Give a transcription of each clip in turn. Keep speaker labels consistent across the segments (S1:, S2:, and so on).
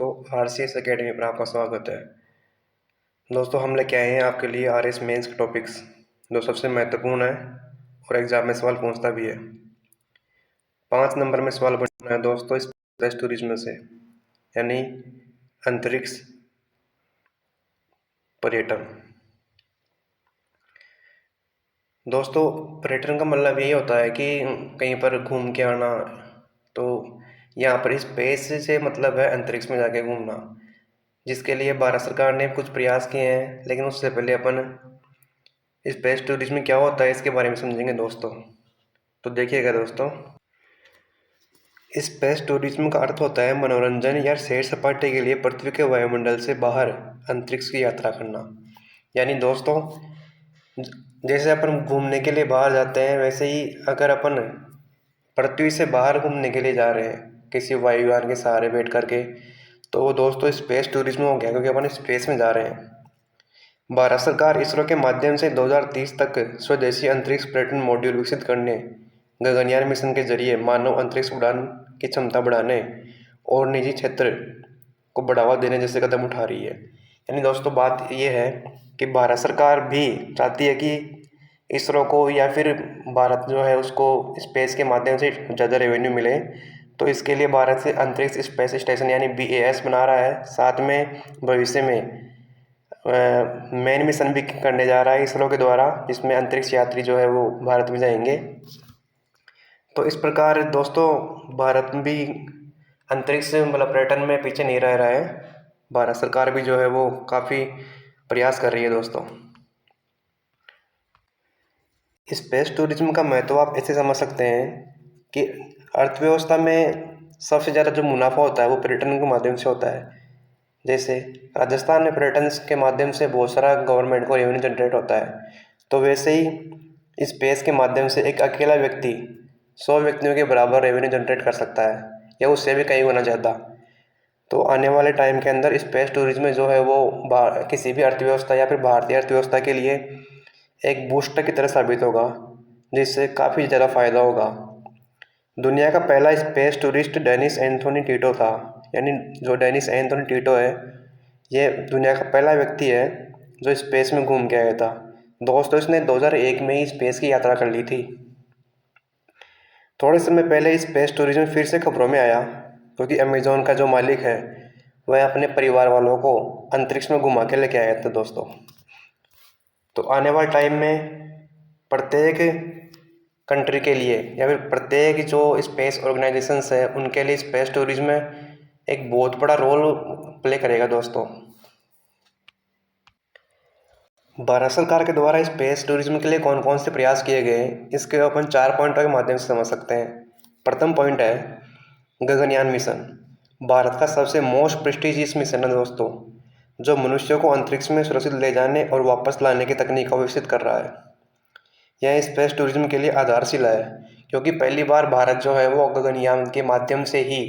S1: तो RCS academy पर आपका स्वागत है। दोस्तों हम लेके आए हैं आपके लिए RS मेंस के टॉपिक्स जो सबसे महत्वपूर्ण है और एग्जाम में सवाल पूछता भी है। 5 नंबर में सवाल बनना है दोस्तों स्पेस टूरिज्म से, यानी अंतरिक्ष पर्यटन। दोस्तों पर्यटन का मतलब यही होता है कि कहीं पर घूम के आना। तो यहाँ पर स्पेस से मतलब है अंतरिक्ष में जाके घूमना, जिसके लिए भारत सरकार ने कुछ प्रयास किए हैं। लेकिन उससे पहले अपन स्पेस टूरिज्म क्या होता है इसके बारे में समझेंगे दोस्तों। तो देखिएगा दोस्तों, स्पेस टूरिज्म का अर्थ होता है मनोरंजन या सैर सपाटे के लिए पृथ्वी के वायुमंडल से बाहर अंतरिक्ष की यात्रा करना। यानी दोस्तों जैसे अपन घूमने के लिए बाहर जाते हैं, वैसे ही अगर अपन पृथ्वी से बाहर घूमने के लिए जा रहे हैं किसी वायुयान के सहारे बैठ करके, तो वो दोस्तों स्पेस टूरिज्म हो गया, क्योंकि अपन स्पेस में जा रहे हैं। भारत सरकार इसरो के माध्यम से 2030 तक स्वदेशी अंतरिक्ष पर्यटन मॉड्यूल विकसित करने, गगनयान मिशन के जरिए मानव अंतरिक्ष उड़ान की क्षमता बढ़ाने और निजी क्षेत्र को बढ़ावा देने जैसे कदम उठा रही है। यानी दोस्तों बात ये है कि भारत सरकार भी चाहती है कि इसरो को या फिर भारत जो है उसको स्पेस के माध्यम से ज़्यादा रेवेन्यू मिले। तो इसके लिए भारत से अंतरिक्ष स्पेस स्टेशन यानी BAS बना रहा है। साथ में भविष्य में मेन मिशन भी करने जा रहा है इसरो के द्वारा, जिसमें अंतरिक्ष यात्री जो है वो भारत में जाएंगे। तो इस प्रकार दोस्तों भारत भी अंतरिक्ष मतलब पर्यटन में पीछे नहीं रह रहा है। भारत सरकार भी जो है वो काफ़ी प्रयास कर रही है दोस्तों। स्पेस टूरिज्म का महत्व आप ऐसे समझ सकते हैं कि अर्थव्यवस्था में सबसे ज़्यादा जो मुनाफा होता है वो पर्यटन के माध्यम से होता है। जैसे राजस्थान में पर्यटन के माध्यम से बहुत सारा गवर्नमेंट को रेवेन्यू जनरेट होता है, तो वैसे ही स्पेस के माध्यम से एक अकेला व्यक्ति 100 व्यक्तियों के बराबर रेवेन्यू जनरेट कर सकता है, या उससे भी कई गुना ज़्यादा। तो आने वाले टाइम के अंदर स्पेस टूरिज्म जो है वो किसी भी अर्थव्यवस्था या फिर भारतीय अर्थव्यवस्था के लिए एक बूस्टर की तरह साबित होगा, जिससे काफ़ी ज़्यादा फायदा होगा। दुनिया का पहला space tourist Dennis Anthony Tito था। यानी जो डेनिस एंथोनी टिटो है, ये दुनिया का पहला व्यक्ति है जो स्पेस में घूम के आया था। दोस्तों इसने 2001 में ही स्पेस की यात्रा कर ली थी। थोड़े समय पहले स्पेस टूरिज्म फिर से खबरों में आया, क्योंकि अमेजोन का जो मालिक है वह अपने परिवार वालों को अंतरिक्ष में घुमा के लेके आया था दोस्तों। तो आने वाले टाइम में प्रत्येक कंट्री के लिए या फिर प्रत्येक जो स्पेस ऑर्गेनाइजेशंस है उनके लिए स्पेस टूरिज्म एक बहुत बड़ा रोल प्ले करेगा दोस्तों। भारत सरकार के द्वारा स्पेस टूरिज्म के लिए कौन कौन से प्रयास किए गए इसके अपन 4 पॉइंटों के माध्यम से समझ सकते हैं। प्रथम पॉइंट है गगनयान मिशन। भारत का सबसे मोस्ट प्रेस्टिजियस मिशन है दोस्तों, जो मनुष्यों को अंतरिक्ष में सुरक्षित ले जाने और वापस लाने की तकनीक को विकसित कर रहा है। यह स्पेस टूरिज्म के लिए आधारशिला है, क्योंकि पहली बार भारत जो है वो गगनयान के माध्यम से ही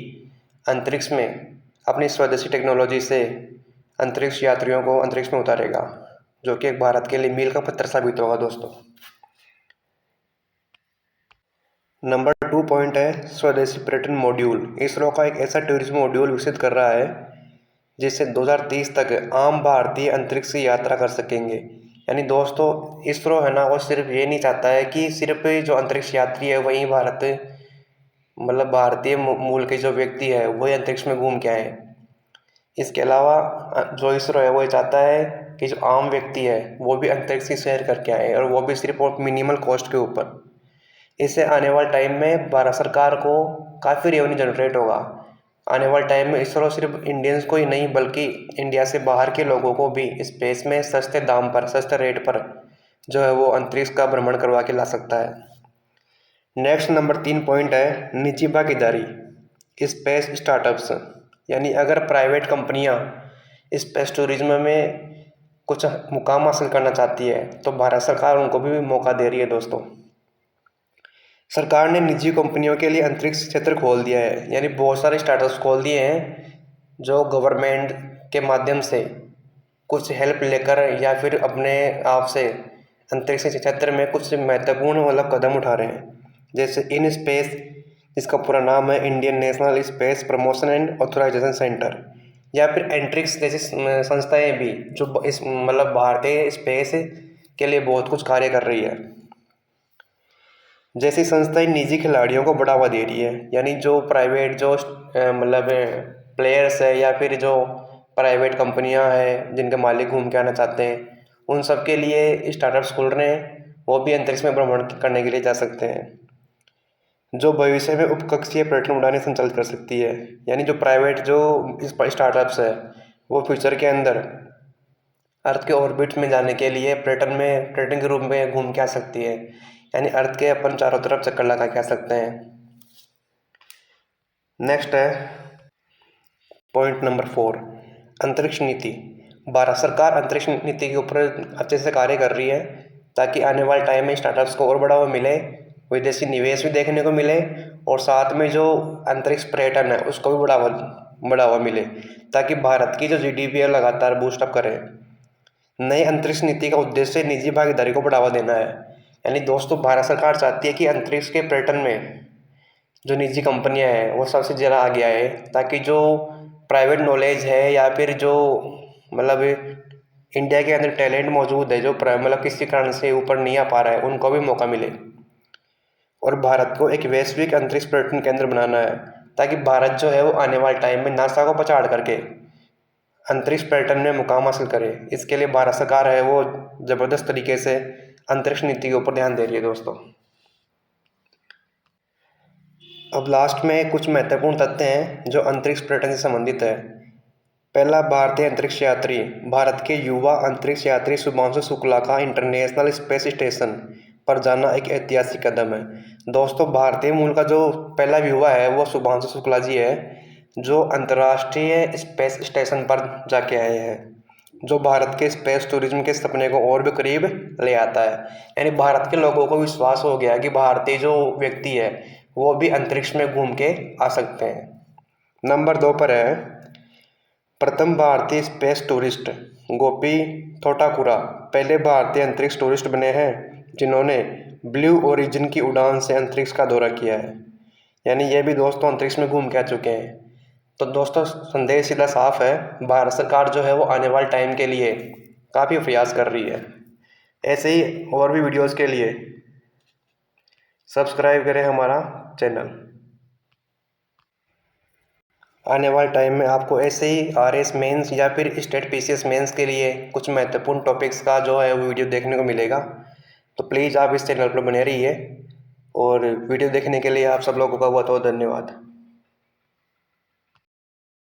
S1: अंतरिक्ष में अपनी स्वदेशी टेक्नोलॉजी से अंतरिक्ष यात्रियों को अंतरिक्ष में उतारेगा, जो कि एक भारत के लिए मील का पत्थर साबित होगा दोस्तों। नंबर 2 पॉइंट है स्वदेशी पर्यटन मॉड्यूल। इसरो का एक ऐसा टूरिज्म मॉड्यूल विकसित कर रहा है जिससे 2030 तक आम भारतीय अंतरिक्ष की यात्रा कर सकेंगे। यानी दोस्तों इसरो है ना, वो सिर्फ ये नहीं चाहता है कि सिर्फ जो अंतरिक्ष यात्री है वही भारत मतलब भारतीय मूल के जो व्यक्ति है वही अंतरिक्ष में घूम के आए। इसके अलावा जो इसरो है वो चाहता है कि जो आम व्यक्ति है वो भी अंतरिक्ष की सैर करके आए, और वो भी सिर्फ और मिनिमल कॉस्ट के ऊपर। इससे आने वाले टाइम में भारत सरकार को काफ़ी रेवेन्यू जनरेट होगा। आने वाले टाइम में इसरो सिर्फ इंडियंस को ही नहीं बल्कि इंडिया से बाहर के लोगों को भी स्पेस में सस्ते दाम पर सस्ते रेट पर जो है वो अंतरिक्ष का भ्रमण करवा के ला सकता है। नेक्स्ट नंबर 3 पॉइंट है निजी भागीदारी स्पेस स्टार्टअप्स। यानी अगर प्राइवेट कंपनियां स्पेस टूरिज्म में कुछ मुकाम हासिल करना चाहती है तो भारत सरकार उनको भी मौका दे रही है दोस्तों। सरकार ने निजी कंपनियों के लिए अंतरिक्ष क्षेत्र खोल दिया है, यानी बहुत सारे स्टार्टअप्स खोल दिए हैं जो गवर्नमेंट के माध्यम से कुछ हेल्प लेकर या फिर अपने आप से अंतरिक्ष क्षेत्र में कुछ महत्वपूर्ण मतलब कदम उठा रहे हैं। जैसे इन स्पेस, जिसका पूरा नाम है Indian National Space Promotion and Authorization Centre, या फिर एंट्रिक्स जैसी संस्थाएं भी जो इस मतलब भारतीय स्पेस के लिए बहुत कुछ कार्य कर रही है। जैसी संस्थाएं निजी खिलाड़ियों को बढ़ावा दे रही है, यानी जो प्राइवेट जो मतलब प्लेयर्स है या फिर जो प्राइवेट कंपनियां हैं जिनके मालिक घूम के आना चाहते हैं, उन सब के लिए स्टार्टअप्स खुल रहे हैं, वो भी अंतरिक्ष में भ्रमण करने के लिए जा सकते हैं। जो भविष्य में उपकक्षीय पर्यटन उड़ानें संचालित कर सकती है, यानी जो प्राइवेट जो स्टार्टअप्स है वो फ्यूचर के अंदर अर्थ के ऑर्बिट में जाने के लिए पर्यटन के रूप में घूम के आ सकती है, यानी अर्थ के अपन चारों तरफ चक्कर लगा के आ सकते हैं। नेक्स्ट है पॉइंट नंबर 4, अंतरिक्ष नीति। भारत सरकार अंतरिक्ष नीति के ऊपर अच्छे से कार्य कर रही है ताकि आने वाले टाइम में स्टार्टअप्स को और बढ़ावा मिले, विदेशी निवेश भी देखने को मिले और साथ में जो अंतरिक्ष पर्यटन है उसको भी बढ़ावा मिले, ताकि भारत की जो GDP है लगातार बूस्टअप करे। नई अंतरिक्ष नीति का उद्देश्य निजी भागीदारी को बढ़ावा देना है, यानी दोस्तों भारत सरकार चाहती है कि अंतरिक्ष के पर्यटन में जो निजी कंपनियां हैं वो सबसे ज़्यादा आगे आए, ताकि जो प्राइवेट नॉलेज है या फिर जो मतलब इंडिया के अंदर टैलेंट मौजूद है जो मतलब किसी कारण से ऊपर नहीं आ पा रहा है, उनको भी मौका मिले। और भारत को एक वैश्विक अंतरिक्ष पर्यटन केंद्र बनाना है, ताकि भारत जो है वो आने वाले टाइम में नासा को पछाड़ करके अंतरिक्ष पर्यटन में मुकाम हासिल करे। इसके लिए भारत सरकार है वो ज़बरदस्त तरीके से अंतरिक्ष नीति के ऊपर ध्यान दे रही है दोस्तों। अब लास्ट में कुछ महत्वपूर्ण तथ्य हैं जो अंतरिक्ष पर्यटन से संबंधित है। पहला, भारतीय अंतरिक्ष यात्री। भारत के युवा अंतरिक्ष यात्री शुभांशु शुक्ला का इंटरनेशनल स्पेस स्टेशन पर जाना एक ऐतिहासिक कदम है। दोस्तों भारतीय मूल का जो पहला युवा है वो शुभांशु शुक्ला जी है, जो अंतर्राष्ट्रीय स्पेस स्टेशन पर जाके आए हैं, जो भारत के स्पेस टूरिज्म के सपने को और भी करीब ले आता है। यानी भारत के लोगों को विश्वास हो गया कि भारतीय जो व्यक्ति है वो भी अंतरिक्ष में घूम के आ सकते हैं। नंबर 2 पर है प्रथम भारतीय स्पेस टूरिस्ट गोपी थोटाकुरा पहले भारतीय अंतरिक्ष टूरिस्ट बने हैं जिन्होंने ब्लू ओरिजिन की उड़ान से अंतरिक्ष का दौरा किया है, यानी ये भी दोस्तों अंतरिक्ष में घूम के आ चुके हैं। तो दोस्तों संदेश सीधा साफ है, भारत सरकार जो है वो आने वाले टाइम के लिए काफ़ी प्रयास कर रही है। ऐसे ही और भी वीडियोस के लिए सब्सक्राइब करें हमारा चैनल। आने वाले टाइम में आपको ऐसे ही RS मेंस या फिर स्टेट PCS मेंस के लिए कुछ महत्वपूर्ण टॉपिक्स का जो है वो वीडियो देखने को मिलेगा। तो प्लीज़ आप इस चैनल पर बने रहिए और वीडियो देखने के लिए आप सब लोगों का बहुत बहुत धन्यवाद।